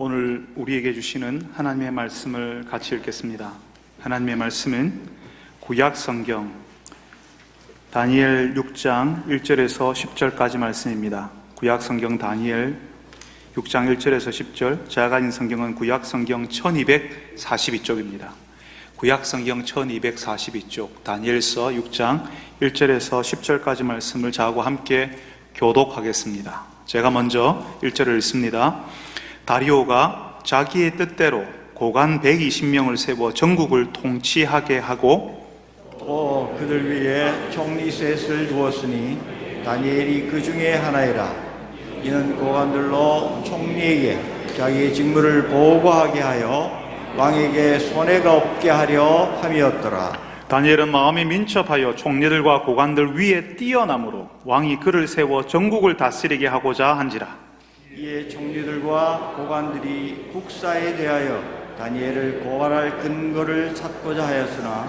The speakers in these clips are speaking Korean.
오늘 우리에게 주시는 하나님의 말씀을 같이 읽겠습니다. 하나님의 말씀은 구약 성경 다니엘 6장 1절에서 10절까지 말씀입니다. 구약 성경 다니엘 6장 1절에서 10절, 제가 가진 성경은 구약 성경 1242쪽입니다. 구약 성경 1242쪽 다니엘서 6장 1절에서 10절까지 말씀을 저하고 함께 교독하겠습니다. 제가 먼저 1절을 읽습니다. 다리오가 자기의 뜻대로 고관 120명을 세워 전국을 통치하게 하고 또 그들 위에 총리셋을 두었으니 다니엘이 그 중에 하나이라. 이는 고관들로 총리에게 자기의 직무를 보고하게 하여 왕에게 손해가 없게 하려 함이었더라. 다니엘은 마음이 민첩하여 총리들과 고관들 위에 뛰어남으로 왕이 그를 세워 전국을 다스리게 하고자 한지라. 이에 총리들과 고관들이 국사에 대하여 다니엘을 고발할 근거를 찾고자 하였으나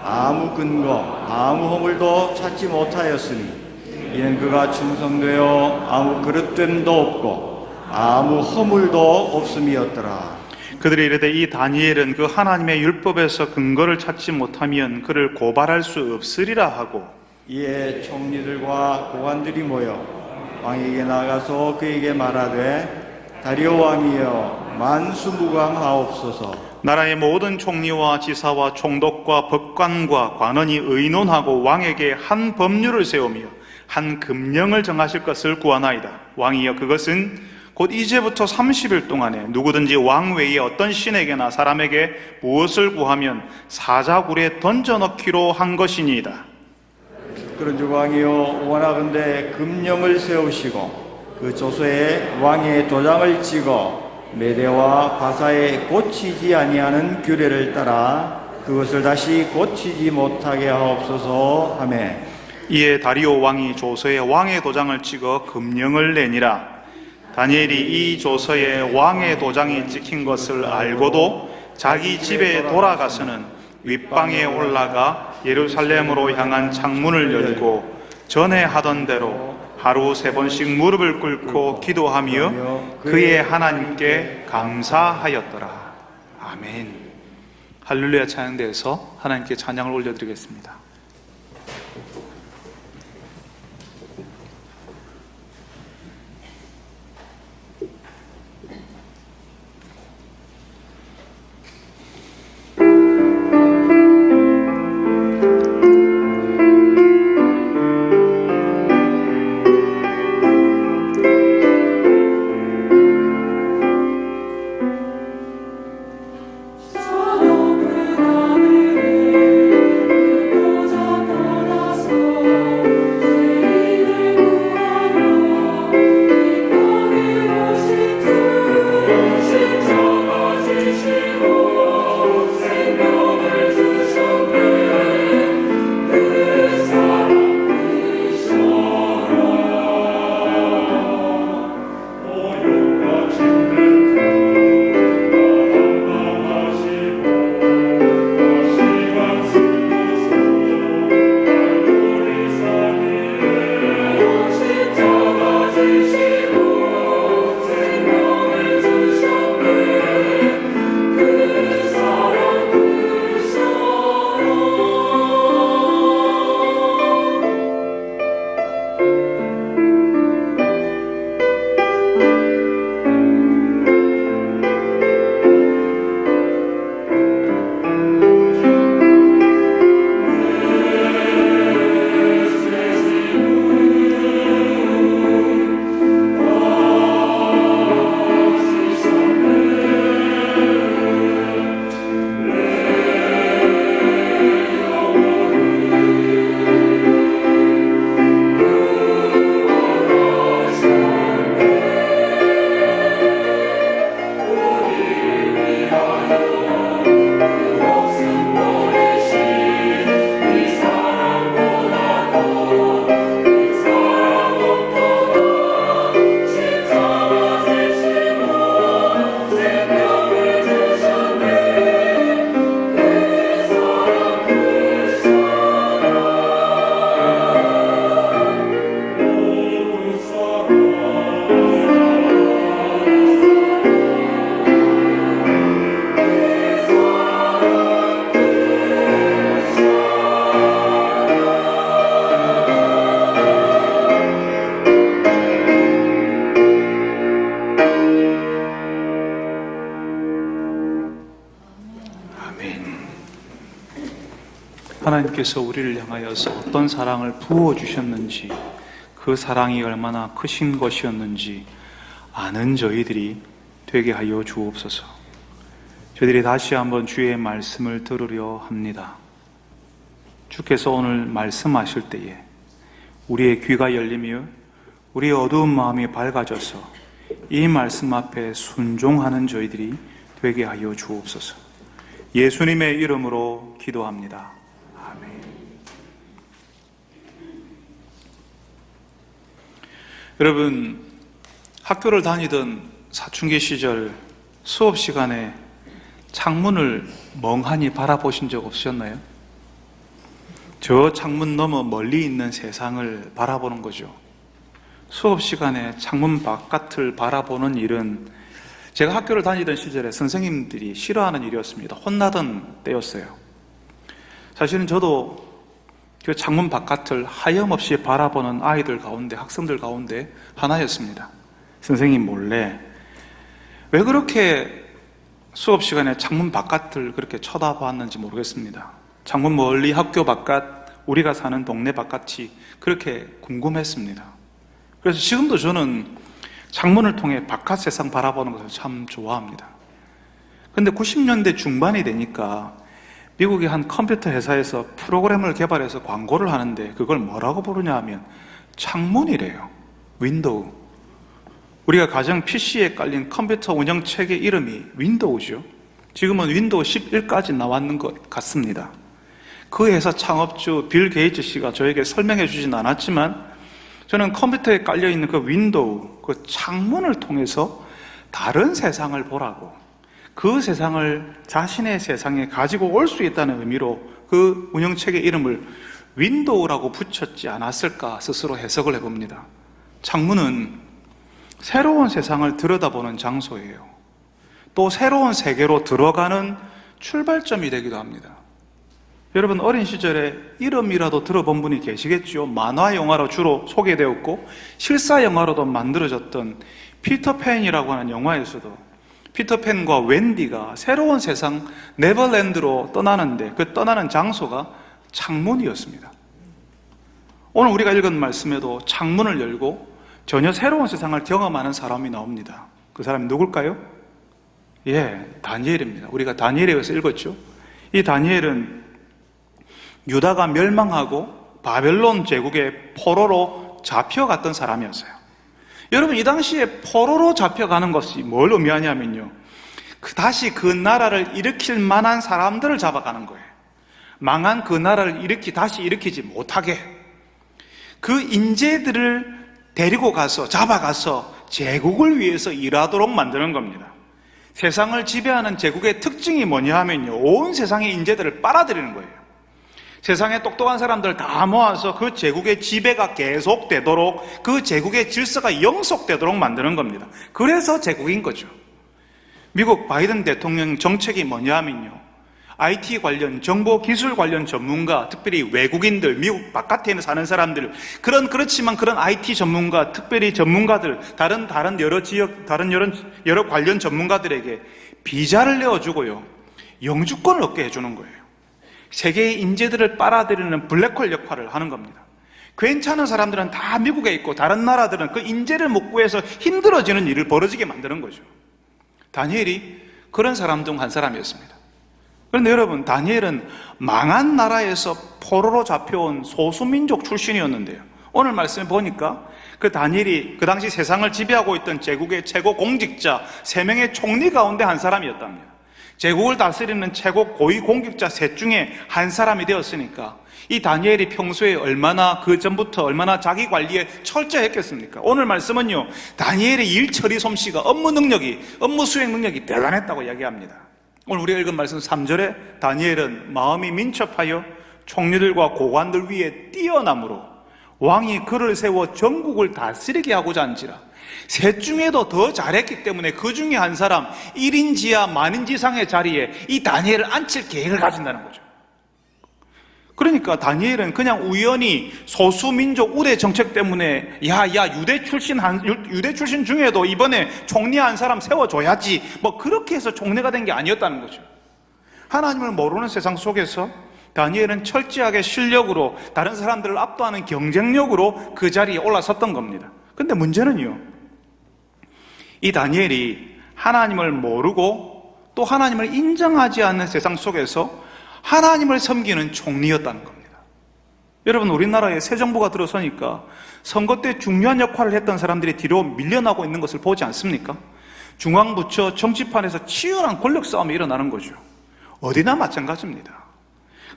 아무 근거, 아무 허물도 찾지 못하였으니 이는 그가 충성되어 아무 그릇됨도 없고 아무 허물도 없음이었더라. 그들이 이르되 이 다니엘은 그 하나님의 율법에서 근거를 찾지 못하면 그를 고발할 수 없으리라 하고, 이에 총리들과 고관들이 모여 왕에게 나가서 그에게 말하되 다리오 왕이여 만수무강하옵소서. 나라의 모든 총리와 지사와 총독과 법관과 관원이 의논하고 왕에게 한 법률을 세우며 한 금령을 정하실 것을 구하나이다. 왕이여 그것은 곧 이제부터 30일 동안에 누구든지 왕 외에 어떤 신에게나 사람에게 무엇을 구하면 사자굴에 던져넣기로 한 것이니이다. 그런즉 왕이여 원하건대 금령을 세우시고 그 조서에 왕의 도장을 찍어 메대와 바사에 고치지 아니하는 규례를 따라 그것을 다시 고치지 못하게 하옵소서 하매, 이에 다리오 왕이 조서에 왕의 도장을 찍어 금령을 내니라. 다니엘이 이 조서에 왕의 도장이 찍힌 것을 알고도 자기 집에 돌아가서는 윗방에 올라가 예루살렘으로 향한 창문을 열고 전에 하던 대로 하루 3번씩 무릎을 꿇고 기도하며 그의 하나님께 감사하였더라. 아멘. 할렐루야 찬양대에서 하나님께 찬양을 올려드리겠습니다. 높은 하늘에 하나님께서 우리를 향하여서 어떤 사랑을 부어주셨는지, 그 사랑이 얼마나 크신 것이었는지 아는 저희들이 되게 하여 주옵소서. 저희들이 다시 한번 주의 말씀을 들으려 합니다. 주께서 오늘 말씀하실 때에 우리의 귀가 열리며 우리의 어두운 마음이 밝아져서 이 말씀 앞에 순종하는 저희들이 되게 하여 주옵소서. 예수님의 이름으로 기도합니다. 아멘. 여러분, 학교를 다니던 사춘기 시절 수업 시간에 창문을 멍하니 바라보신 적 없으셨나요? 저 창문 너머 멀리 있는 세상을 바라보는 거죠. 수업 시간에 창문 바깥을 바라보는 일은 제가 학교를 다니던 시절에 선생님들이 싫어하는 일이었습니다. 혼나던 때였어요. 사실은 저도 그 창문 바깥을 하염없이 바라보는 아이들 가운데, 학생들 가운데 하나였습니다. 선생님 몰래 왜 그렇게 수업 시간에 창문 바깥을 그렇게 쳐다봤는지 모르겠습니다. 창문 멀리 학교 바깥, 우리가 사는 동네 바깥이 그렇게 궁금했습니다. 그래서 지금도 저는 창문을 통해 바깥 세상 바라보는 것을 참 좋아합니다. 그런데 90년대 중반이 되니까 미국의 한 컴퓨터 회사에서 프로그램을 개발해서 광고를 하는데 그걸 뭐라고 부르냐 하면 창문이래요. 윈도우. 우리가 가정 PC에 깔린 컴퓨터 운영체계 이름이 윈도우죠. 지금은 윈도우 11까지 나왔는 것 같습니다. 그 회사 창업주 빌 게이츠 씨가 저에게 설명해 주진 않았지만 저는 컴퓨터에 깔려있는 그 윈도우, 그 창문을 통해서 다른 세상을 보라고, 그 세상을 자신의 세상에 가지고 올 수 있다는 의미로 그 운영체계 이름을 윈도우라고 붙였지 않았을까 스스로 해석을 해봅니다. 창문은 새로운 세상을 들여다보는 장소예요. 또 새로운 세계로 들어가는 출발점이 되기도 합니다. 여러분, 어린 시절에 이름이라도 들어본 분이 계시겠죠? 만화 영화로 주로 소개되었고 실사 영화로도 만들어졌던 피터팬이라고 하는 영화에서도 피터팬과 웬디가 새로운 세상 네버랜드로 떠나는데 그 떠나는 장소가 창문이었습니다. 오늘 우리가 읽은 말씀에도 창문을 열고 전혀 새로운 세상을 경험하는 사람이 나옵니다. 그 사람이 누굴까요? 다니엘입니다. 우리가 다니엘에 의해서 읽었죠? 이 다니엘은 유다가 멸망하고 바벨론 제국의 포로로 잡혀갔던 사람이었어요. 여러분, 이 당시에 포로로 잡혀가는 것이 뭘 의미하냐면요, 다시 그 나라를 일으킬 만한 사람들을 잡아가는 거예요. 망한 그 나라를 다시 일으키지 못하게 그 인재들을 데리고 가서 잡아가서 제국을 위해서 일하도록 만드는 겁니다. 세상을 지배하는 제국의 특징이 뭐냐 하면요, 온 세상의 인재들을 빨아들이는 거예요. 세상에 똑똑한 사람들 다 모아서 그 제국의 지배가 계속되도록, 그 제국의 질서가 영속되도록 만드는 겁니다. 그래서 제국인 거죠. 미국 바이든 대통령 정책이 뭐냐 하면요, IT 관련, 정보 기술 관련 전문가, 특별히 외국인들, 미국 바깥에 사는 사람들, 그렇지만 그런 IT 전문가, 특별히 전문가들, 다른 여러 지역, 여러 관련 전문가들에게 비자를 내어주고요, 영주권을 얻게 해주는 거예요. 세계의 인재들을 빨아들이는 블랙홀 역할을 하는 겁니다. 괜찮은 사람들은 다 미국에 있고 다른 나라들은 그 인재를 못 구해서 힘들어지는 일을 벌어지게 만드는 거죠. 다니엘이 그런 사람 중 한 사람이었습니다. 그런데 여러분, 다니엘은 망한 나라에서 포로로 잡혀온 소수민족 출신이었는데요, 오늘 말씀을 보니까 그 다니엘이 그 당시 세상을 지배하고 있던 제국의 최고 공직자 3명의 총리 가운데 한 사람이었답니다. 제국을 다스리는 최고 고위 공직자 셋 중에 한 사람이 되었으니까 이 다니엘이 평소에 그 전부터 얼마나 자기 관리에 철저했겠습니까? 오늘 말씀은요, 다니엘의 일 처리 솜씨가, 업무 수행 능력이 대단했다고 이야기합니다. 오늘 우리가 읽은 말씀 3절에 다니엘은 마음이 민첩하여 총리들과 고관들 위에 뛰어남으로 왕이 그를 세워 전국을 다스리게 하고자 한지라. 셋 중에도 더 잘했기 때문에 그 중에 한 사람, 1인지하 만인지상의 자리에 이 다니엘을 앉힐 계획을 가진다는 거죠. 그러니까 다니엘은 그냥 우연히 소수민족 우대 정책 때문에 유대 출신 중에도 이번에 총리 한 사람 세워줘야지 그렇게 해서 총리가 된 게 아니었다는 거죠. 하나님을 모르는 세상 속에서 다니엘은 철저하게 실력으로 다른 사람들을 압도하는 경쟁력으로 그 자리에 올라섰던 겁니다. 근데 문제는요, 이 다니엘이 하나님을 모르고 또 하나님을 인정하지 않는 세상 속에서 하나님을 섬기는 총리였다는 겁니다. 여러분, 우리나라에 새 정부가 들어서니까 선거 때 중요한 역할을 했던 사람들이 뒤로 밀려나고 있는 것을 보지 않습니까? 중앙부처 정치판에서 치열한 권력 싸움이 일어나는 거죠. 어디나 마찬가지입니다.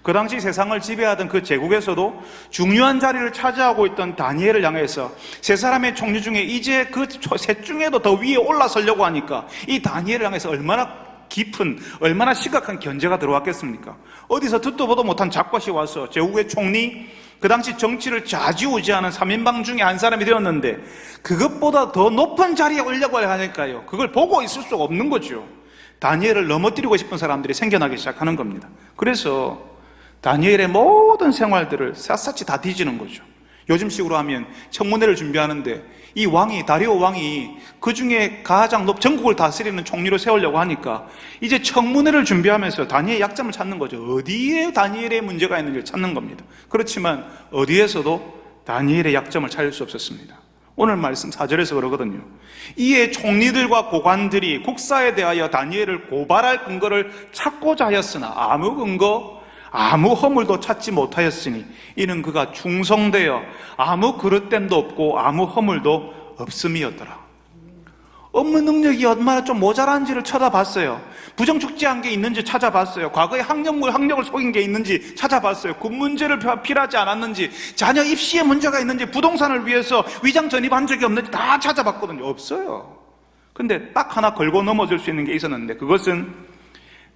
그 당시 세상을 지배하던 그 제국에서도 중요한 자리를 차지하고 있던 다니엘을 향해서 세 사람의 총리 중에 이제 그 셋 중에도 더 위에 올라서려고 하니까 이 다니엘을 향해서 얼마나 깊은, 얼마나 심각한 견제가 들어왔겠습니까? 어디서 듣도 보도 못한 잡것이 와서 제국의 총리, 그 당시 정치를 좌지우지하는 3인방 중에 한 사람이 되었는데 그것보다 더 높은 자리에 오려고 하니까요, 그걸 보고 있을 수가 없는 거죠. 다니엘을 넘어뜨리고 싶은 사람들이 생겨나기 시작하는 겁니다. 그래서 다니엘의 모든 생활들을 샅샅이 다 뒤지는 거죠. 요즘식으로 하면 청문회를 준비하는데 이 왕이, 다리오 왕이 그 중에 가장 전국을 다스리는 총리로 세우려고 하니까 이제 청문회를 준비하면서 다니엘의 약점을 찾는 거죠. 어디에 다니엘의 문제가 있는지를 찾는 겁니다. 그렇지만 어디에서도 다니엘의 약점을 찾을 수 없었습니다. 오늘 말씀 4절에서 그러거든요. 이에 총리들과 고관들이 국사에 대하여 다니엘을 고발할 근거를 찾고자 하였으나 아무 근거, 아무 허물도 찾지 못하였으니 이는 그가 충성되어 아무 그릇됨도 없고 아무 허물도 없음이었더라. 업무 능력이 얼마나 좀 모자란지를 찾아봤어요. 부정축제한 게 있는지 찾아봤어요. 과거에 학력을 속인 게 있는지 찾아봤어요. 군 문제를 필요하지 않았는지, 자녀 입시에 문제가 있는지, 부동산을 위해서 위장 전입한 적이 없는지 다 찾아봤거든요. 없어요. 근데 딱 하나 걸고 넘어질 수 있는 게 있었는데 그것은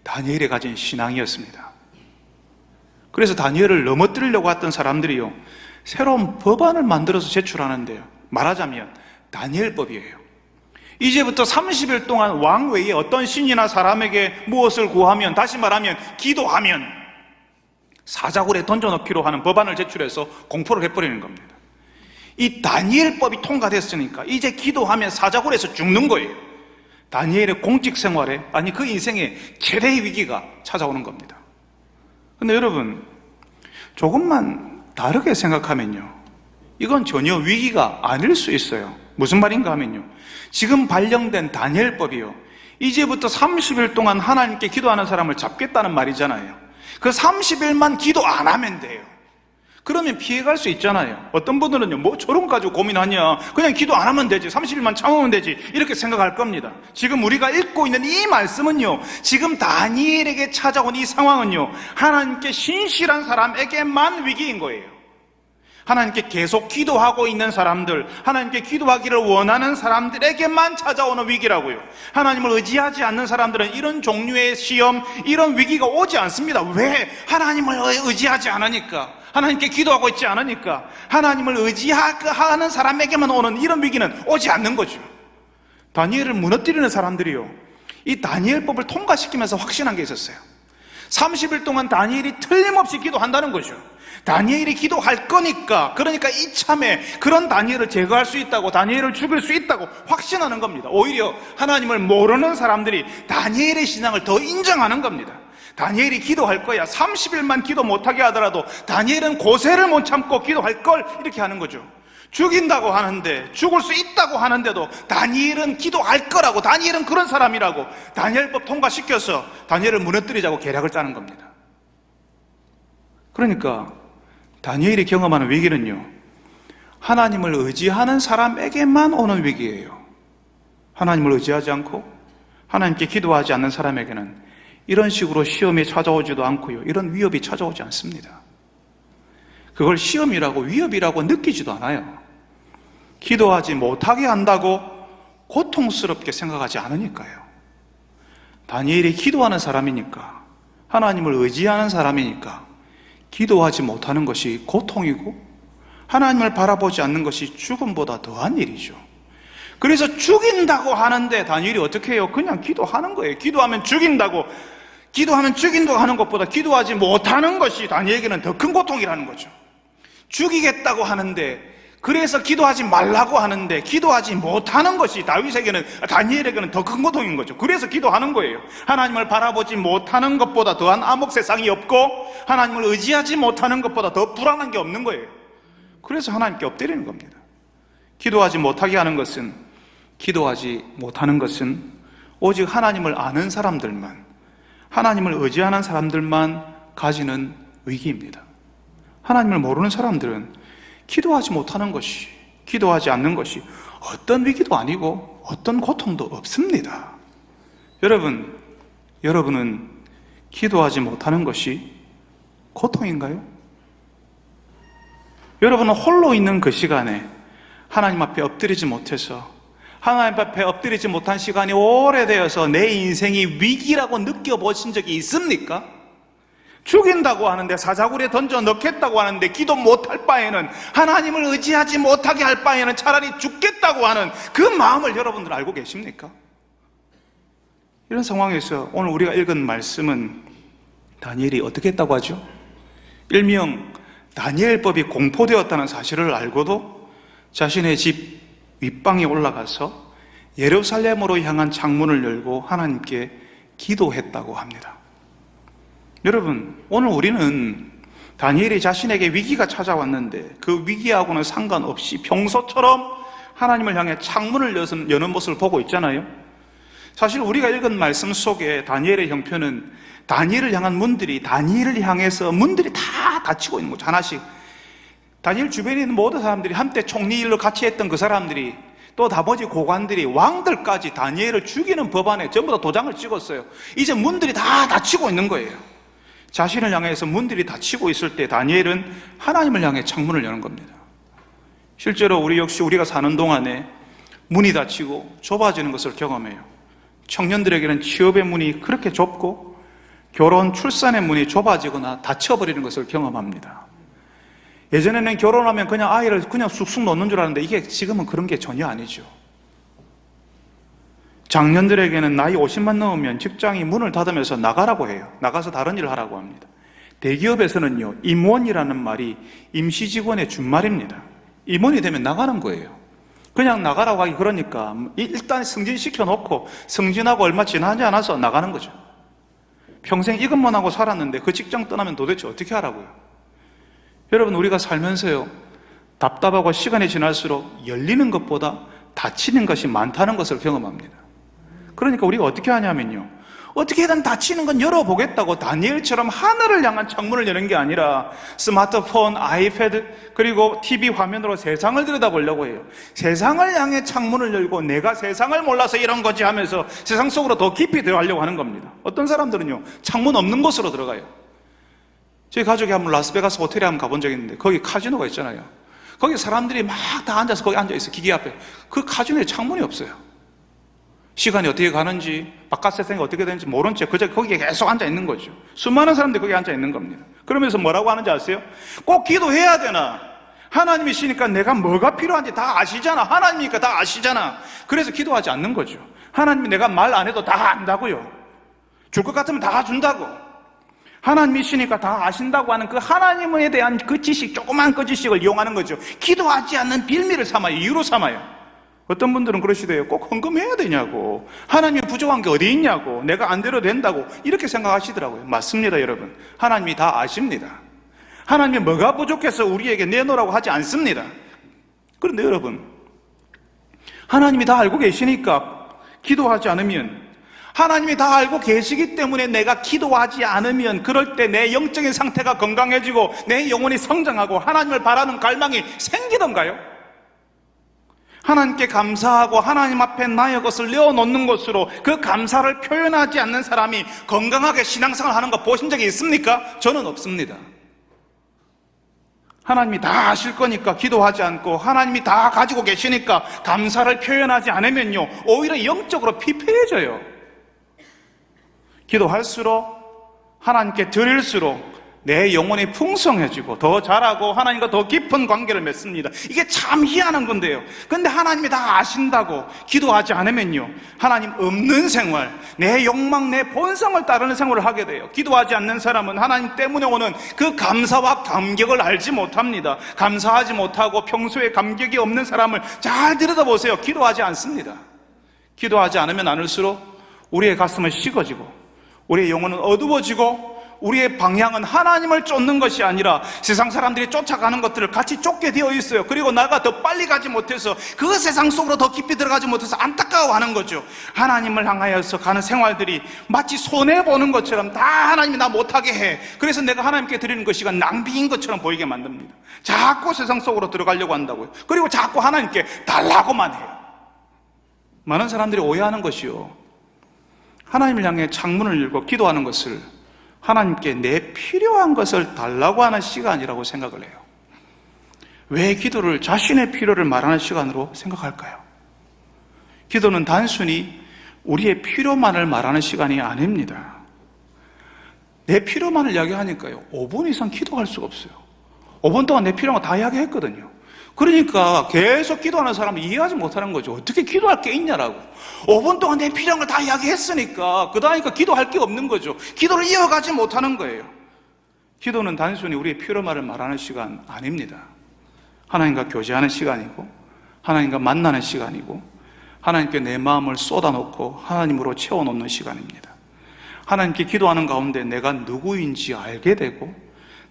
다니엘이 가진 신앙이었습니다. 그래서 다니엘을 넘어뜨리려고 했던 사람들이요, 새로운 법안을 만들어서 제출하는데요, 말하자면 다니엘법이에요. 이제부터 30일 동안 왕 외에 어떤 신이나 사람에게 무엇을 구하면, 다시 말하면 기도하면 사자굴에 던져넣기로 하는 법안을 제출해서 공포를 해버리는 겁니다. 이 다니엘법이 통과됐으니까 이제 기도하면 사자굴에서 죽는 거예요. 다니엘의 공직 생활에, 아니 그 인생에 최대의 위기가 찾아오는 겁니다. 근데 여러분, 조금만 다르게 생각하면요, 이건 전혀 위기가 아닐 수 있어요. 무슨 말인가 하면요, 지금 발령된 다니엘법이요, 이제부터 30일 동안 하나님께 기도하는 사람을 잡겠다는 말이잖아요. 그 30일만 기도 안 하면 돼요. 그러면 피해갈 수 있잖아요. 어떤 분들은요, 뭐 저런 거 가지고 고민하냐, 그냥 기도 안 하면 되지, 30일만 참으면 되지, 이렇게 생각할 겁니다. 지금 우리가 읽고 있는 이 말씀은요, 지금 다니엘에게 찾아온 이 상황은요, 하나님께 신실한 사람에게만 위기인 거예요. 하나님께 계속 기도하고 있는 사람들, 하나님께 기도하기를 원하는 사람들에게만 찾아오는 위기라고요. 하나님을 의지하지 않는 사람들은 이런 종류의 시험, 이런 위기가 오지 않습니다. 왜? 하나님을 의지하지 않으니까, 하나님께 기도하고 있지 않으니까, 하나님을 의지하는 사람에게만 오는 이런 위기는 오지 않는 거죠. 다니엘을 무너뜨리는 사람들이요, 이 다니엘법을 통과시키면서 확신한 게 있었어요. 30일 동안 다니엘이 틀림없이 기도한다는 거죠. 다니엘이 기도할 거니까, 그러니까 이참에 그런 다니엘을 제거할 수 있다고, 다니엘을 죽일 수 있다고 확신하는 겁니다. 오히려 하나님을 모르는 사람들이 다니엘의 신앙을 더 인정하는 겁니다. 다니엘이 기도할 거야, 30일만 기도 못하게 하더라도 다니엘은 고세를 못 참고 기도할 걸, 이렇게 하는 거죠. 죽인다고 하는데, 죽을 수 있다고 하는데도 다니엘은 기도할 거라고, 다니엘은 그런 사람이라고 다니엘법 통과시켜서 다니엘을 무너뜨리자고 계략을 짜는 겁니다. 그러니까 다니엘이 경험하는 위기는요, 하나님을 의지하는 사람에게만 오는 위기예요. 하나님을 의지하지 않고 하나님께 기도하지 않는 사람에게는 이런 식으로 시험이 찾아오지도 않고요, 이런 위협이 찾아오지 않습니다. 그걸 시험이라고, 위협이라고 느끼지도 않아요. 기도하지 못하게 한다고 고통스럽게 생각하지 않으니까요. 다니엘이 기도하는 사람이니까, 하나님을 의지하는 사람이니까 기도하지 못하는 것이 고통이고 하나님을 바라보지 않는 것이 죽음보다 더한 일이죠. 그래서 죽인다고 하는데 다니엘이 어떻게 해요? 그냥 기도하는 거예요. 기도하면 죽인다고 하는 것보다 기도하지 못하는 것이 다니엘에게는 더 큰 고통이라는 거죠. 죽이겠다고 하는데 그래서 기도하지 말라고 하는데 기도하지 못하는 것이 다니엘에게는 더 큰 고통인 거죠. 그래서 기도하는 거예요. 하나님을 바라보지 못하는 것보다 더한 암흑 세상이 없고 하나님을 의지하지 못하는 것보다 더 불안한 게 없는 거예요. 그래서 하나님께 엎드리는 겁니다. 기도하지 못하게 하는 것은, 기도하지 못하는 것은 오직 하나님을 아는 사람들만, 하나님을 의지하는 사람들만 가지는 위기입니다. 하나님을 모르는 사람들은 기도하지 못하는 것이, 기도하지 않는 것이 어떤 위기도 아니고 어떤 고통도 없습니다. 여러분은 기도하지 못하는 것이 고통인가요? 여러분은 홀로 있는 그 시간에 하나님 앞에 엎드리지 못해서, 하나님 앞에 엎드리지 못한 시간이 오래되어서 내 인생이 위기라고 느껴보신 적이 있습니까? 죽인다고 하는데, 사자굴에 던져 넣겠다고 하는데 기도 못할 바에는, 하나님을 의지하지 못하게 할 바에는 차라리 죽겠다고 하는 그 마음을 여러분들 알고 계십니까? 이런 상황에서 오늘 우리가 읽은 말씀은 다니엘이 어떻게 했다고 하죠? 일명 다니엘법이 공포되었다는 사실을 알고도 자신의 집 윗방에 올라가서 예루살렘으로 향한 창문을 열고 하나님께 기도했다고 합니다. 여러분, 오늘 우리는 다니엘이 자신에게 위기가 찾아왔는데 그 위기하고는 상관없이 평소처럼 하나님을 향해 창문을 여는 모습을 보고 있잖아요. 사실 우리가 읽은 말씀 속에 다니엘의 형편은 다니엘을 향한 문들이, 다니엘을 향해서 문들이 다 닫히고 있는 거죠. 하나씩. 다니엘 주변에 있는 모든 사람들이, 한때 총리 일로 같이 했던 그 사람들이, 또 나머지 고관들이, 왕들까지 다니엘을 죽이는 법안에 전부 다 도장을 찍었어요. 이제 문들이 다 닫히고 있는 거예요. 자신을 향해서 문들이 닫히고 있을 때 다니엘은 하나님을 향해 창문을 여는 겁니다. 실제로 우리 역시 우리가 사는 동안에 문이 닫히고 좁아지는 것을 경험해요. 청년들에게는 취업의 문이 그렇게 좁고 결혼, 출산의 문이 좁아지거나 닫혀버리는 것을 경험합니다. 예전에는 결혼하면 그냥 아이를 그냥 쑥쑥 놓는 줄 알았는데 이게 지금은 그런 게 전혀 아니죠. 장년들에게는 나이 50만 넘으면 직장이 문을 닫으면서 나가라고 해요. 나가서 다른 일을 하라고 합니다. 대기업에서는요, 임원이라는 말이 임시직원의 준말입니다. 임원이 되면 나가는 거예요. 그냥 나가라고 하기 그러니까 일단 승진시켜 놓고 승진하고 얼마 지나지 않아서 나가는 거죠. 평생 이것만 하고 살았는데 그 직장 떠나면 도대체 어떻게 하라고요? 여러분, 우리가 살면서요, 답답하고 시간이 지날수록 열리는 것보다 닫히는 것이 많다는 것을 경험합니다. 그러니까 우리가 어떻게 하냐면요, 어떻게든 닫히는 건 열어보겠다고 다니엘처럼 하늘을 향한 창문을 여는 게 아니라 스마트폰, 아이패드, 그리고 TV 화면으로 세상을 들여다보려고 해요. 세상을 향해 창문을 열고 내가 세상을 몰라서 이런 거지 하면서 세상 속으로 더 깊이 들어가려고 하는 겁니다. 어떤 사람들은요, 창문 없는 곳으로 들어가요. 저희 가족이 한번 라스베가스 호텔에 한번 가본 적이 있는데 거기 카지노가 있잖아요. 거기 사람들이 막 다 앉아서 거기 앉아있어요. 기계 앞에. 그 카지노에 창문이 없어요. 시간이 어떻게 가는지, 바깥 세상이 어떻게 되는지 모른 채 그저 거기에 계속 앉아있는 거죠. 수많은 사람들이 거기 앉아있는 겁니다. 그러면서 뭐라고 하는지 아세요? 꼭 기도해야 되나? 하나님이시니까 내가 뭐가 필요한지 다 아시잖아. 하나님이니까 다 아시잖아. 그래서 기도하지 않는 거죠. 하나님이 내가 말 안 해도 다 안다고요. 줄 것 같으면 다 준다고. 하나님이시니까 다 아신다고 하는 그 하나님에 대한 그 지식, 조그만 그 지식을 이용하는 거죠. 기도하지 않는 빌미를 삼아요. 이유로 삼아요. 어떤 분들은 그러시대요. 꼭 헌금해야 되냐고. 하나님이 부족한 게 어디 있냐고. 내가 안 돼도 된다고. 이렇게 생각하시더라고요. 맞습니다, 여러분. 하나님이 다 아십니다. 하나님이 뭐가 부족해서 우리에게 내놓으라고 하지 않습니다. 그런데 여러분, 하나님이 다 알고 계시니까 기도하지 않으면, 하나님이 다 알고 계시기 때문에 내가 기도하지 않으면 그럴 때 내 영적인 상태가 건강해지고 내 영혼이 성장하고 하나님을 바라는 갈망이 생기던가요? 하나님께 감사하고 하나님 앞에 나의 것을 내어놓는 것으로 그 감사를 표현하지 않는 사람이 건강하게 신앙생활을 하는 거 보신 적이 있습니까? 저는 없습니다. 하나님이 다 아실 거니까 기도하지 않고 하나님이 다 가지고 계시니까 감사를 표현하지 않으면요, 오히려 영적으로 피폐해져요. 기도할수록, 하나님께 드릴수록 내 영혼이 풍성해지고 더 자라고 하나님과 더 깊은 관계를 맺습니다. 이게 참 희한한 건데요. 근데 하나님이 다 아신다고 기도하지 않으면요, 하나님 없는 생활, 내 욕망, 내 본성을 따르는 생활을 하게 돼요. 기도하지 않는 사람은 하나님 때문에 오는 그 감사와 감격을 알지 못합니다. 감사하지 못하고 평소에 감격이 없는 사람을 잘 들여다보세요. 기도하지 않습니다. 기도하지 않으면 않을수록 우리의 가슴은 식어지고 우리의 영혼은 어두워지고 우리의 방향은 하나님을 쫓는 것이 아니라 세상 사람들이 쫓아가는 것들을 같이 쫓게 되어 있어요. 그리고 나가 더 빨리 가지 못해서 그 세상 속으로 더 깊이 들어가지 못해서 안타까워하는 거죠. 하나님을 향하여서 가는 생활들이 마치 손해보는 것처럼 다 하나님이 나 못하게 해. 그래서 내가 하나님께 드리는 것이 낭비인 것처럼 보이게 만듭니다. 자꾸 세상 속으로 들어가려고 한다고요. 그리고 자꾸 하나님께 달라고만 해요. 많은 사람들이 오해하는 것이요, 하나님을 향해 창문을 열고 기도하는 것을 하나님께 내 필요한 것을 달라고 하는 시간이라고 생각을 해요. 왜 기도를 자신의 필요를 말하는 시간으로 생각할까요? 기도는 단순히 우리의 필요만을 말하는 시간이 아닙니다. 내 필요만을 이야기하니까요, 5분 이상 기도할 수가 없어요. 5분 동안 내 필요한 거 다 이야기했거든요. 그러니까 계속 기도하는 사람은 이해하지 못하는 거죠. 어떻게 기도할 게 있냐라고. 5분 동안 내 필요한 걸 다 이야기했으니까 그다음에 기도할 게 없는 거죠. 기도를 이어가지 못하는 거예요. 기도는 단순히 우리의 필요만을 말하는 시간 아닙니다. 하나님과 교제하는 시간이고, 하나님과 만나는 시간이고, 하나님께 내 마음을 쏟아놓고 하나님으로 채워놓는 시간입니다. 하나님께 기도하는 가운데 내가 누구인지 알게 되고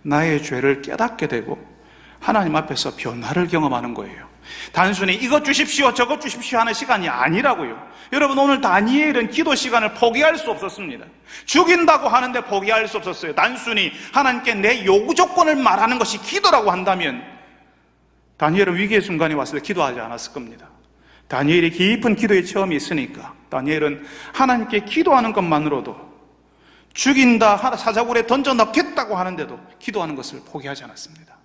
나의 죄를 깨닫게 되고 하나님 앞에서 변화를 경험하는 거예요. 단순히 이것 주십시오 저것 주십시오 하는 시간이 아니라고요. 여러분, 오늘 다니엘은 기도 시간을 포기할 수 없었습니다. 죽인다고 하는데 포기할 수 없었어요. 단순히 하나님께 내 요구 조건을 말하는 것이 기도라고 한다면 다니엘은 위기의 순간이 왔을 때 기도하지 않았을 겁니다. 다니엘이 깊은 기도의 체험이 있으니까 다니엘은 하나님께 기도하는 것만으로도, 죽인다, 사자굴에 던져 넣겠다고 하는데도 기도하는 것을 포기하지 않았습니다.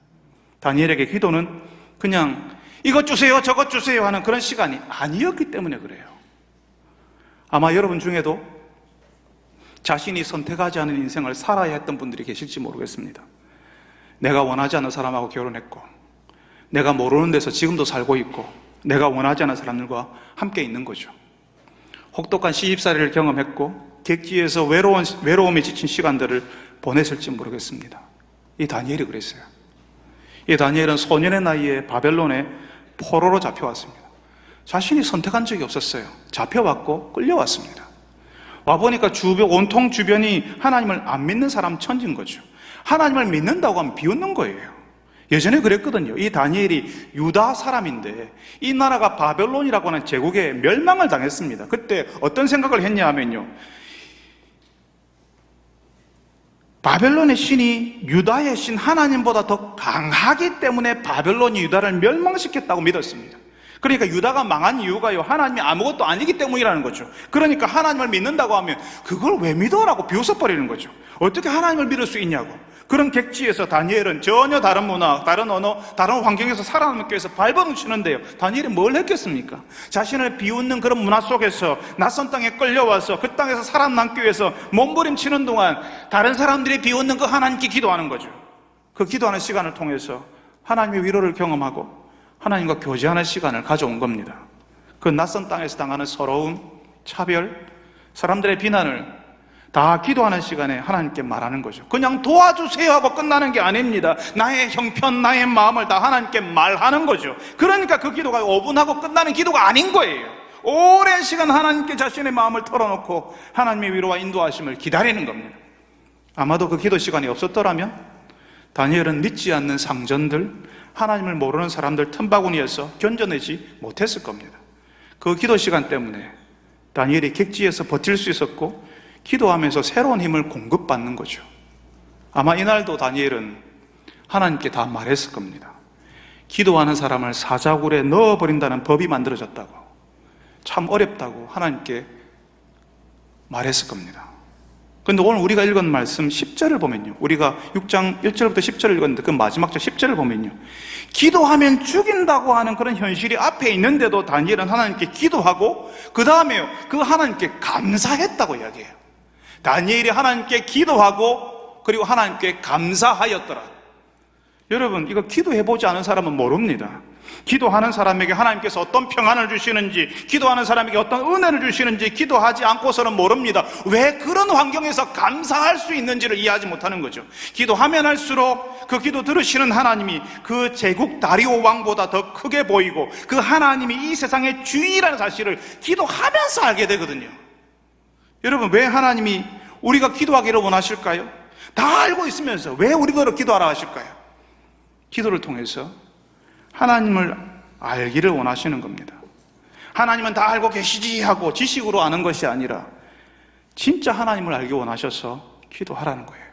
다니엘에게 기도는 그냥 이것 주세요 저것 주세요 하는 그런 시간이 아니었기 때문에 그래요. 아마 여러분 중에도 자신이 선택하지 않은 인생을 살아야 했던 분들이 계실지 모르겠습니다. 내가 원하지 않는 사람하고 결혼했고, 내가 모르는 데서 지금도 살고 있고, 내가 원하지 않는 사람들과 함께 있는 거죠. 혹독한 시집살이를 경험했고 객지에서 외로움에 지친 시간들을 보냈을지 모르겠습니다. 이 다니엘이 그랬어요. 이 다니엘은 소년의 나이에 바벨론에 포로로 잡혀왔습니다. 자신이 선택한 적이 없었어요. 잡혀왔고 끌려왔습니다. 와보니까 온통 주변이 하나님을 안 믿는 사람 천지인 거죠. 하나님을 믿는다고 하면 비웃는 거예요. 예전에 그랬거든요. 이 다니엘이 유다 사람인데 이 나라가 바벨론이라고 하는 제국에 멸망을 당했습니다. 그때 어떤 생각을 했냐 하면요, 바벨론의 신이 유다의 신 하나님보다 더 강하기 때문에 바벨론이 유다를 멸망시켰다고 믿었습니다. 그러니까 유다가 망한 이유가요, 하나님이 아무것도 아니기 때문이라는 거죠. 그러니까 하나님을 믿는다고 하면 그걸 왜 믿어라고 비웃어버리는 거죠. 어떻게 하나님을 믿을 수 있냐고. 그런 객지에서 다니엘은 전혀 다른 문화, 다른 언어, 다른 환경에서 살아남기 위해서 발버둥 치는데요, 다니엘이 뭘 했겠습니까? 자신을 비웃는 그런 문화 속에서 낯선 땅에 끌려와서 그 땅에서 살아남기 위해서 몸부림치는 동안 다른 사람들이 비웃는 그 하나님께 기도하는 거죠. 그 기도하는 시간을 통해서 하나님의 위로를 경험하고 하나님과 교제하는 시간을 가져온 겁니다. 그 낯선 땅에서 당하는 서러움, 차별, 사람들의 비난을 다 기도하는 시간에 하나님께 말하는 거죠. 그냥 도와주세요 하고 끝나는 게 아닙니다. 나의 형편, 나의 마음을 다 하나님께 말하는 거죠. 그러니까 그 기도가 5분 하고 끝나는 기도가 아닌 거예요. 오랜 시간 하나님께 자신의 마음을 털어놓고 하나님의 위로와 인도하심을 기다리는 겁니다. 아마도 그 기도 시간이 없었더라면 다니엘은 믿지 않는 상전들, 하나님을 모르는 사람들 틈바구니에서 견뎌내지 못했을 겁니다. 그 기도 시간 때문에 다니엘이 객지에서 버틸 수 있었고 기도하면서 새로운 힘을 공급받는 거죠. 아마 이날도 다니엘은 하나님께 다 말했을 겁니다. 기도하는 사람을 사자굴에 넣어버린다는 법이 만들어졌다고, 참 어렵다고 하나님께 말했을 겁니다. 그런데 오늘 우리가 읽은 말씀 10절을 보면요, 우리가 6장 1절부터 10절을 읽었는데 그 마지막 절 10절을 보면요, 기도하면 죽인다고 하는 그런 현실이 앞에 있는데도 다니엘은 하나님께 기도하고 그 다음에 그 하나님께 감사했다고 이야기해요. 다니엘이 하나님께 기도하고 그리고 하나님께 감사하였더라. 여러분, 이거 기도해보지 않은 사람은 모릅니다. 기도하는 사람에게 하나님께서 어떤 평안을 주시는지, 기도하는 사람에게 어떤 은혜를 주시는지 기도하지 않고서는 모릅니다. 왜 그런 환경에서 감사할 수 있는지를 이해하지 못하는 거죠. 기도하면 할수록 그 기도 들으시는 하나님이 그 제국 다리오 왕보다 더 크게 보이고, 그 하나님이 이 세상의 주인이라는 사실을 기도하면서 알게 되거든요. 여러분, 왜 하나님이 우리가 기도하기를 원하실까요? 다 알고 있으면서 왜 우리들을 기도하라 하실까요? 기도를 통해서 하나님을 알기를 원하시는 겁니다. 하나님은 다 알고 계시지 하고 지식으로 아는 것이 아니라 진짜 하나님을 알기 원하셔서 기도하라는 거예요.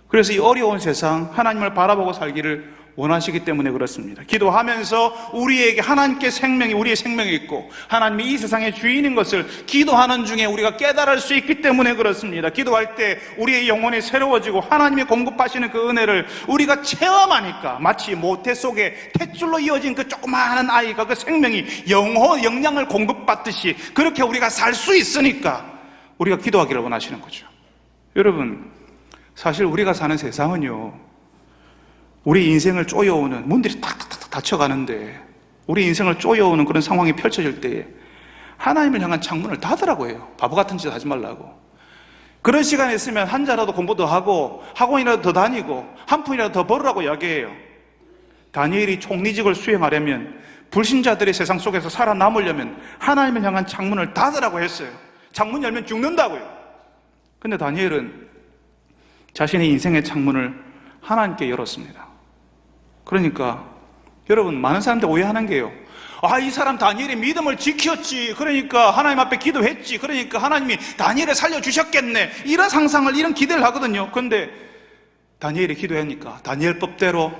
그래서 이 어려운 세상 하나님을 바라보고 살기를 원하시기 때문에 그렇습니다. 기도하면서 우리에게 하나님께 생명이, 우리의 생명이 있고 하나님이 이 세상의 주인인 것을 기도하는 중에 우리가 깨달을 수 있기 때문에 그렇습니다. 기도할 때 우리의 영혼이 새로워지고 하나님이 공급하시는 그 은혜를 우리가 체험하니까, 마치 모태 속에 탯줄로 이어진 그 조그마한 아이가 그 생명이 영양을 공급받듯이 그렇게 우리가 살 수 있으니까 우리가 기도하기를 원하시는 거죠. 여러분, 사실 우리가 사는 세상은요, 우리 인생을 쪼여오는, 문들이 탁탁탁 닫혀가는데 우리 인생을 쪼여오는 그런 상황이 펼쳐질 때에 하나님을 향한 창문을 닫으라고 해요. 바보 같은 짓 하지 말라고. 그런 시간이 있으면 한자라도 공부 더 하고 학원이라도 더 다니고 한 푼이라도 더 벌으라고 이야기해요. 다니엘이 총리직을 수행하려면, 불신자들의 세상 속에서 살아남으려면 하나님을 향한 창문을 닫으라고 했어요. 창문 열면 죽는다고요. 근데 다니엘은 자신의 인생의 창문을 하나님께 열었습니다. 그러니까 여러분, 많은 사람들 오해하는 게요, 이 사람 다니엘의 믿음을 지켰지, 그러니까 하나님 앞에 기도했지, 그러니까 하나님이 다니엘을 살려주셨겠네, 이런 상상을, 이런 기대를 하거든요. 그런데 다니엘이 기도하니까 다니엘법대로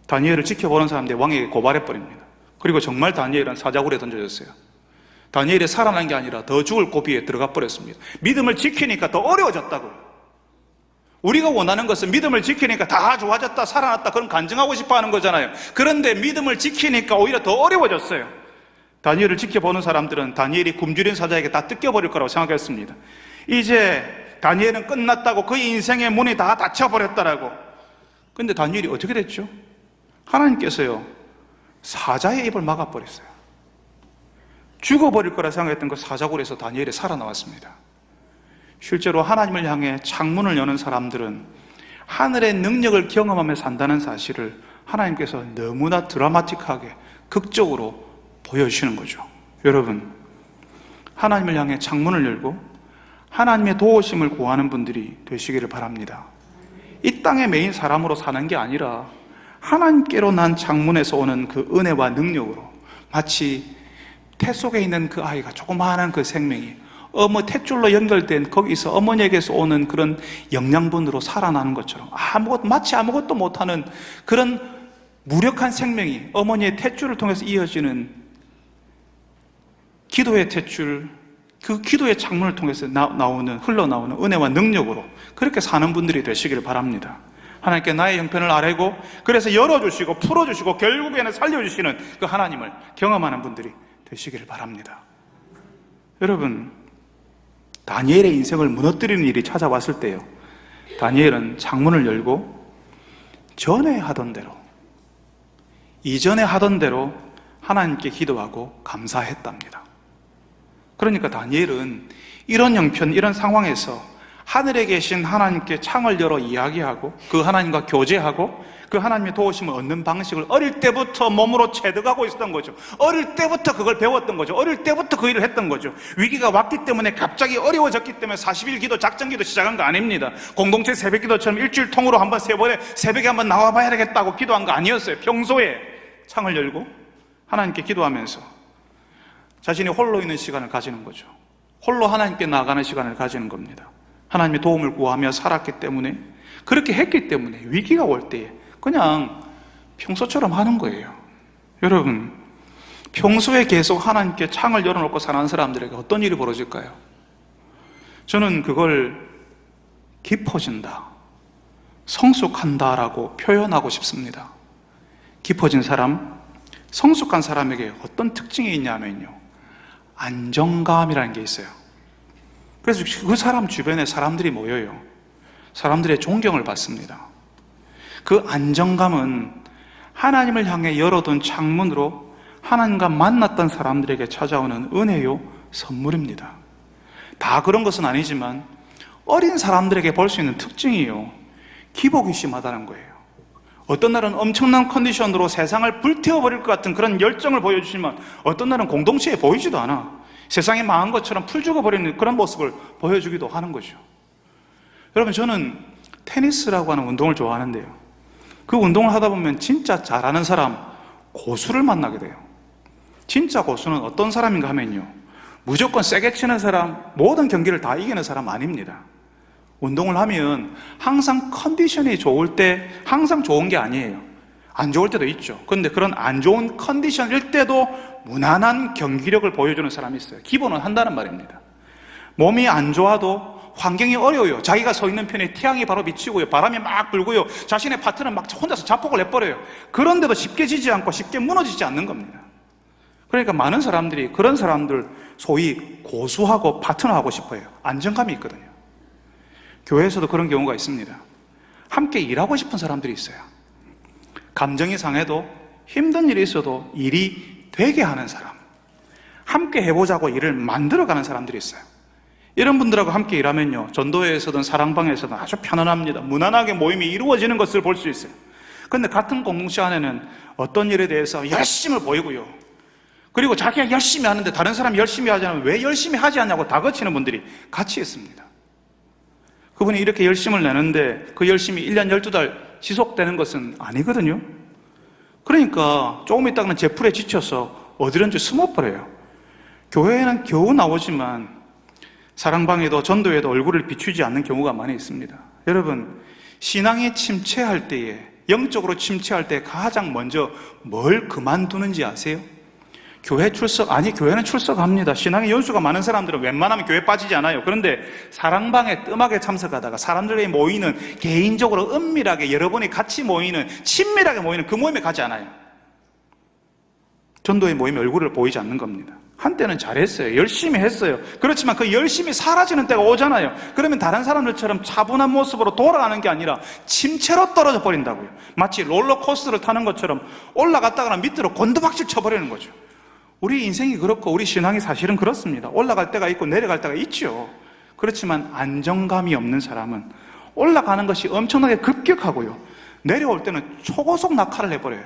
다니엘을 지켜보는 사람들이 왕에게 고발해버립니다. 그리고 정말 다니엘은 사자굴에 던져졌어요. 다니엘이 살아난 게 아니라 더 죽을 고비에 들어가 버렸습니다. 믿음을 지키니까 더 어려워졌다고요. 우리가 원하는 것은 믿음을 지키니까 다 좋아졌다, 살아났다, 그런 간증하고 싶어 하는 거잖아요. 그런데 믿음을 지키니까 오히려 더 어려워졌어요. 다니엘을 지켜보는 사람들은 다니엘이 굶주린 사자에게 다 뜯겨버릴 거라고 생각했습니다. 이제 다니엘은 끝났다고, 그 인생의 문이 다 닫혀버렸다라고. 근데 다니엘이 어떻게 됐죠? 하나님께서요, 사자의 입을 막아버렸어요. 죽어버릴 거라 생각했던 그 사자굴에서 다니엘이 살아나왔습니다. 실제로 하나님을 향해 창문을 여는 사람들은 하늘의 능력을 경험하며 산다는 사실을 하나님께서 너무나 드라마틱하게, 극적으로 보여주시는 거죠. 여러분, 하나님을 향해 창문을 열고 하나님의 도우심을 구하는 분들이 되시기를 바랍니다. 이 땅의 메인 사람으로 사는 게 아니라 하나님께로 난 창문에서 오는 그 은혜와 능력으로, 마치 태 속에 있는 그 아이가, 조그마한 그 생명이 탯줄로 연결된 거기서 어머니에게서 오는 그런 영양분으로 살아나는 것처럼, 마치 아무것도 못하는 그런 무력한 생명이 어머니의 탯줄을 통해서 이어지는 기도의 탯줄, 그 기도의 창문을 통해서 흘러나오는 은혜와 능력으로 그렇게 사는 분들이 되시기를 바랍니다. 하나님께 나의 형편을 아뢰고, 그래서 열어주시고 풀어주시고 결국에는 살려주시는 그 하나님을 경험하는 분들이 되시기를 바랍니다. 여러분, 다니엘의 인생을 무너뜨리는 일이 찾아왔을 때요, 다니엘은 창문을 열고 전에 하던 대로, 이전에 하던 대로 하나님께 기도하고 감사했답니다. 그러니까 다니엘은 이런 형편, 이런 상황에서 하늘에 계신 하나님께 창을 열어 이야기하고 그 하나님과 교제하고 그 하나님의 도우심을 얻는 방식을 어릴 때부터 몸으로 체득하고 있었던 거죠. 어릴 때부터 그걸 배웠던 거죠. 어릴 때부터 그 일을 했던 거죠. 위기가 왔기 때문에, 갑자기 어려워졌기 때문에 40일 기도, 작전 기도 시작한 거 아닙니다. 공동체 새벽 기도처럼 일주일 통으로 한번, 세 번에 새벽에 한번 나와봐야 되겠다고 기도한 거 아니었어요. 평소에 창을 열고 하나님께 기도하면서 자신이 홀로 있는 시간을 가지는 거죠. 홀로 하나님께 나아가는 시간을 가지는 겁니다. 하나님의 도움을 구하며 살았기 때문에, 그렇게 했기 때문에 위기가 올 때에 그냥 평소처럼 하는 거예요. 여러분, 평소에 계속 하나님께 창을 열어놓고 사는 사람들에게 어떤 일이 벌어질까요? 저는 그걸 깊어진다, 성숙한다라고 표현하고 싶습니다. 깊어진 사람, 성숙한 사람에게 어떤 특징이 있냐면요, 안정감이라는 게 있어요. 그래서 그 사람 주변에 사람들이 모여요. 사람들의 존경을 받습니다. 그 안정감은 하나님을 향해 열어둔 창문으로 하나님과 만났던 사람들에게 찾아오는 은혜요 선물입니다. 다 그런 것은 아니지만 어린 사람들에게 볼 수 있는 특징이요, 기복이 심하다는 거예요. 어떤 날은 엄청난 컨디션으로 세상을 불태워버릴 것 같은 그런 열정을 보여주지만 어떤 날은 공동체에 보이지도 않아 세상이 망한 것처럼 풀 죽어버리는 그런 모습을 보여주기도 하는 거죠. 여러분, 저는 테니스라고 하는 운동을 좋아하는데요, 그 운동을 하다 보면 진짜 잘하는 사람, 고수를 만나게 돼요. 진짜 고수는 어떤 사람인가 하면요, 무조건 세게 치는 사람, 모든 경기를 다 이기는 사람 아닙니다. 운동을 하면 항상 컨디션이 좋을 때 항상 좋은 게 아니에요. 안 좋을 때도 있죠. 그런데 그런 안 좋은 컨디션일 때도 무난한 경기력을 보여주는 사람이 있어요. 기본은 한다는 말입니다. 몸이 안 좋아도 환경이 어려워요. 자기가 서 있는 편에 태양이 바로 비치고요, 바람이 막 불고요, 자신의 파트는 막 혼자서 자폭을 내버려요. 그런데도 쉽게 지지 않고 쉽게 무너지지 않는 겁니다. 그러니까 많은 사람들이 그런 사람들 소위 고수하고 파트너하고 싶어요. 안정감이 있거든요. 교회에서도 그런 경우가 있습니다. 함께 일하고 싶은 사람들이 있어요. 감정이 상해도 힘든 일이 있어도 일이 되게 하는 사람, 함께 해보자고 일을 만들어가는 사람들이 있어요. 이런 분들하고 함께 일하면요, 전도회에서든 사랑방에서든 아주 편안합니다. 무난하게 모임이 이루어지는 것을 볼 수 있어요. 그런데 같은 공동체 안에는 어떤 일에 대해서 열심을 보이고요, 그리고 자기가 열심히 하는데 다른 사람이 열심히 하지 않으면 왜 열심히 하지 않냐고 다그치는 분들이 같이 있습니다. 그분이 이렇게 열심을 내는데 그 열심이 1년 12달 지속되는 것은 아니거든요. 그러니까 조금 있다가는 제풀에 지쳐서 어디론지 숨어버려요. 교회에는 겨우 나오지만 사랑방에도 전도에도 얼굴을 비추지 않는 경우가 많이 있습니다. 여러분, 신앙이 침체할 때에, 영적으로 침체할 때 가장 먼저 뭘 그만두는지 아세요? 교회 출석, 아니 교회는 출석합니다. 신앙의 연수가 많은 사람들은 웬만하면 교회 빠지지 않아요. 그런데 사랑방에 뜸하게 참석하다가 사람들이 모이는, 개인적으로 은밀하게 여러분이 같이 모이는, 친밀하게 모이는 그 모임에 가지 않아요. 전도의 모임에 얼굴을 보이지 않는 겁니다. 한때는 잘했어요. 열심히 했어요. 그렇지만 그 열심히 사라지는 때가 오잖아요. 그러면 다른 사람들처럼 차분한 모습으로 돌아가는 게 아니라 침체로 떨어져 버린다고요. 마치 롤러코스터를 타는 것처럼 올라갔다가 밑으로 곤두박질 쳐버리는 거죠. 우리 인생이 그렇고 우리 신앙이 사실은 그렇습니다. 올라갈 때가 있고 내려갈 때가 있죠. 그렇지만 안정감이 없는 사람은 올라가는 것이 엄청나게 급격하고요, 내려올 때는 초고속 낙하를 해버려요.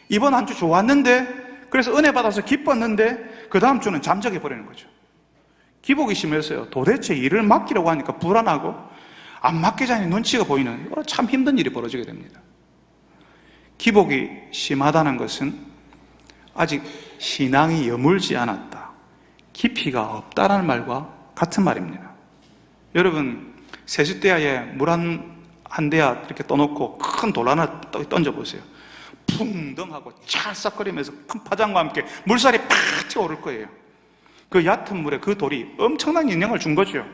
이번 한 주 좋았는데, 그래서 은혜 받아서 기뻤는데 그 다음 주는 잠적해 버리는 거죠. 기복이 심해서요, 도대체 일을 맡기려고 하니까 불안하고 안 맡기자니 눈치가 보이는 참 힘든 일이 벌어지게 됩니다. 기복이 심하다는 것은 아직 신앙이 여물지 않았다, 깊이가 없다라는 말과 같은 말입니다. 여러분, 세숫대야에 물 한 대야 이렇게 떠놓고 큰 돌 하나 던져보세요. 풍덩하고 찰싹거리면서 큰 파장과 함께 물살이 팍 튀어오를 거예요. 그 얕은 물에 그 돌이 엄청난 영향을 준 거죠.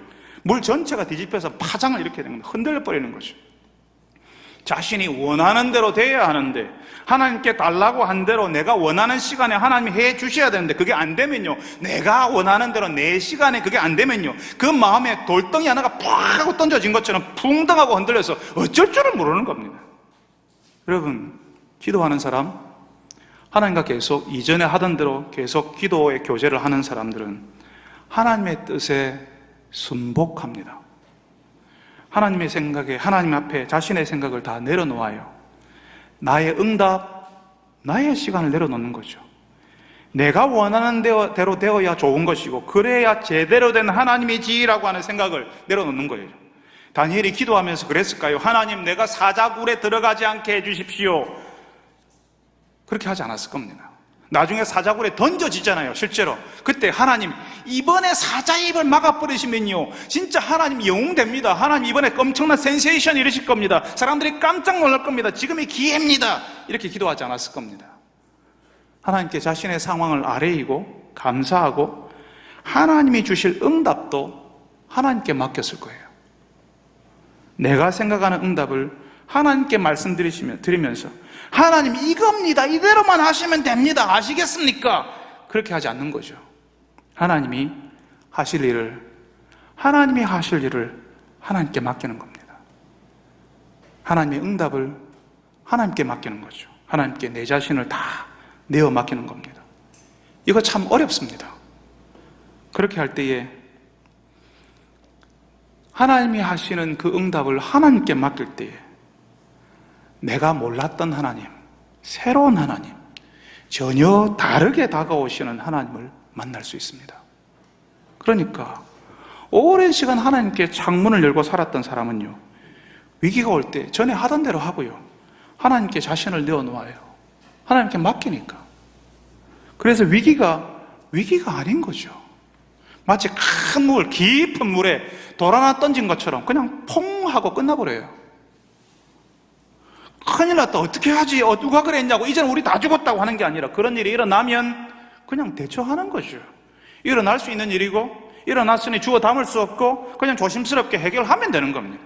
물 전체가 뒤집혀서 파장을 일으키게 되는 거예요. 흔들려 버리는 거죠. 자신이 원하는 대로 돼야 하는데, 하나님께 달라고 한 대로 내가 원하는 시간에 하나님이 해 주셔야 되는데 그게 안 되면요, 내가 원하는 대로 내 시간에 그게 안 되면요, 그 마음에 돌덩이 하나가 팍 하고 던져진 것처럼 풍덩하고 흔들려서 어쩔 줄을 모르는 겁니다. 여러분, 기도하는 사람, 하나님과 계속 이전에 하던 대로 계속 기도의 교제를 하는 사람들은 하나님의 뜻에 순복합니다. 하나님의 생각에, 하나님 앞에 자신의 생각을 다 내려놓아요. 나의 응답, 나의 시간을 내려놓는 거죠. 내가 원하는 대로 되어야 좋은 것이고 그래야 제대로 된 하나님이지라고 하는 생각을 내려놓는 거예요. 다니엘이 기도하면서 그랬을까요? 하나님, 내가 사자굴에 들어가지 않게 해주십시오. 그렇게 하지 않았을 겁니다. 나중에 사자굴에 던져지잖아요, 실제로. 그때 하나님, 이번에 사자 입을 막아버리시면요, 진짜 하나님 영웅됩니다. 하나님 이번에 엄청난 센세이션 이루실 겁니다. 사람들이 깜짝 놀랄 겁니다. 지금이 기회입니다. 이렇게 기도하지 않았을 겁니다. 하나님께 자신의 상황을 아뢰이고 감사하고 하나님이 주실 응답도 하나님께 맡겼을 거예요. 내가 생각하는 응답을 하나님께 말씀드리면서 하나님, 이겁니다, 이대로만 하시면 됩니다, 아시겠습니까? 그렇게 하지 않는 거죠. 하나님이 하실 일을 하나님께 맡기는 겁니다. 하나님의 응답을 하나님께 맡기는 거죠. 하나님께 내 자신을 다 내어 맡기는 겁니다. 이거 참 어렵습니다. 그렇게 할 때에 하나님이 하시는 그 응답을 하나님께 맡길 때에 내가 몰랐던 하나님, 새로운 하나님, 전혀 다르게 다가오시는 하나님을 만날 수 있습니다. 그러니까 오랜 시간 하나님께 창문을 열고 살았던 사람은요, 위기가 올 때 전에 하던 대로 하고요, 하나님께 자신을 내어놓아요. 하나님께 맡기니까. 그래서 위기가 아닌 거죠. 마치 큰 물, 깊은 물에 돌 하나 던진 것처럼 그냥 퐁 하고 끝나버려요. 큰일 났다, 어떻게 하지? 누가 그랬냐고, 이제는 우리 다 죽었다고 하는 게 아니라, 그런 일이 일어나면 그냥 대처하는 거죠. 일어날 수 있는 일이고, 일어났으니 주워 담을 수 없고 그냥 조심스럽게 해결하면 되는 겁니다.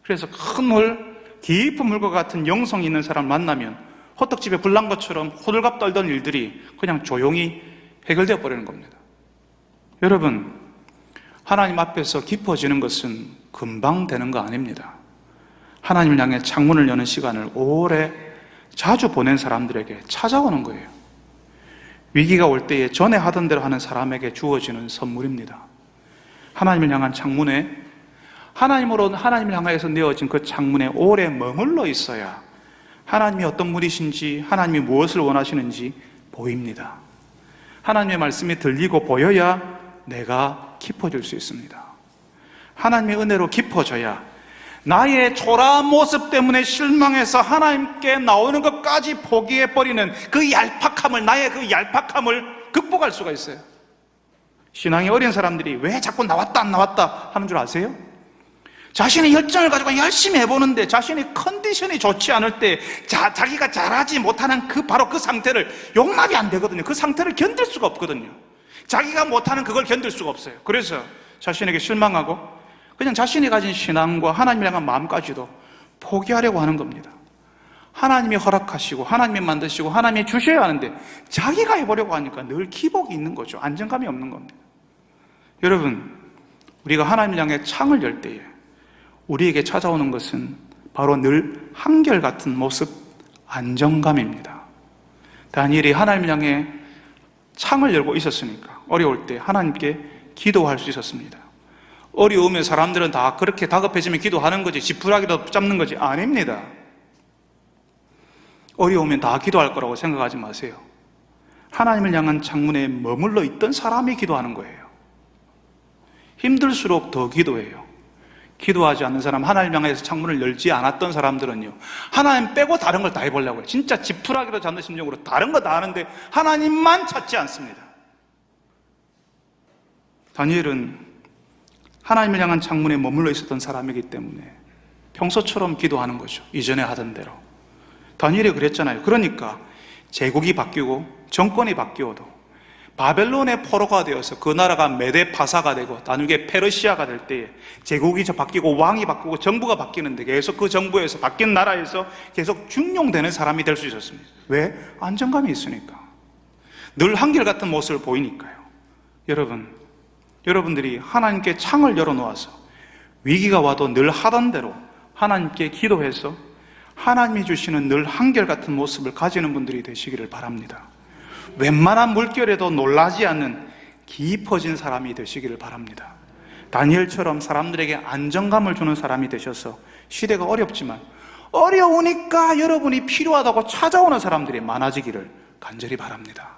그래서 큰 물, 깊은 물과 같은 영성이 있는 사람을 만나면 호떡집에 불난 것처럼 호들갑 떨던 일들이 그냥 조용히 해결되어 버리는 겁니다. 여러분, 하나님 앞에서 깊어지는 것은 금방 되는 거 아닙니다. 하나님을 향해 창문을 여는 시간을 오래 자주 보낸 사람들에게 찾아오는 거예요. 위기가 올 때에 전에 하던 대로 하는 사람에게 주어지는 선물입니다. 하나님을 향한 창문에, 하나님을 향해서 내어진 그 창문에 오래 머물러 있어야 하나님이 어떤 분이신지, 하나님이 무엇을 원하시는지 보입니다. 하나님의 말씀이 들리고 보여야 내가 깊어질 수 있습니다. 하나님의 은혜로 깊어져야 나의 초라한 모습 때문에 실망해서 하나님께 나오는 것까지 포기해버리는 그 얄팍함을, 나의 그 얄팍함을 극복할 수가 있어요. 신앙이 어린 사람들이 왜 자꾸 나왔다 안 나왔다 하는 줄 아세요? 자신의 열정을 가지고 열심히 해보는데 자신의 컨디션이 좋지 않을 때 자기가 잘하지 못하는 바로 그 상태를 용납이 안 되거든요. 그 상태를 견딜 수가 없거든요. 자기가 못하는 그걸 견딜 수가 없어요. 그래서 자신에게 실망하고 그냥 자신이 가진 신앙과 하나님을 향한 마음까지도 포기하려고 하는 겁니다. 하나님이 허락하시고 하나님이 만드시고 하나님이 주셔야 하는데 자기가 해보려고 하니까 늘 기복이 있는 거죠. 안정감이 없는 겁니다. 여러분, 우리가 하나님을 향해 창을 열 때에 우리에게 찾아오는 것은 바로 늘 한결같은 모습, 안정감입니다. 다니엘이 하나님을 향해 창을 열고 있었으니까 어려울 때 하나님께 기도할 수 있었습니다. 어려우면 사람들은 다 그렇게 다급해지면 기도하는 거지, 지푸라기도 잡는 거지. 아닙니다. 어려우면 다 기도할 거라고 생각하지 마세요. 하나님을 향한 창문에 머물러 있던 사람이 기도하는 거예요. 힘들수록 더 기도해요. 기도하지 않는 사람, 하나님 향해서 창문을 열지 않았던 사람들은요, 하나님 빼고 다른 걸 다 해보려고 해요. 진짜 지푸라기도 잡는 심정으로 다른 거 다 하는데 하나님만 찾지 않습니다. 다니엘은 하나님을 향한 창문에 머물러 있었던 사람이기 때문에 평소처럼 기도하는 거죠. 이전에 하던 대로. 다니엘이 그랬잖아요. 그러니까 제국이 바뀌고 정권이 바뀌어도 바벨론의 포로가 되어서 그 나라가 메데 파사가 되고 나중에 페르시아가 될 때에 제국이 바뀌고 왕이 바뀌고 정부가 바뀌는데 계속 그 정부에서 바뀐 나라에서 계속 중용되는 사람이 될 수 있었습니다. 왜? 안정감이 있으니까. 늘 한결같은 모습을 보이니까요. 여러분들이 하나님께 창을 열어놓아서 위기가 와도 늘 하던 대로 하나님께 기도해서 하나님이 주시는 늘 한결같은 모습을 가지는 분들이 되시기를 바랍니다. 웬만한 물결에도 놀라지 않는 깊어진 사람이 되시기를 바랍니다. 다니엘처럼 사람들에게 안정감을 주는 사람이 되셔서 시대가 어렵지만 어려우니까 여러분이 필요하다고 찾아오는 사람들이 많아지기를 간절히 바랍니다.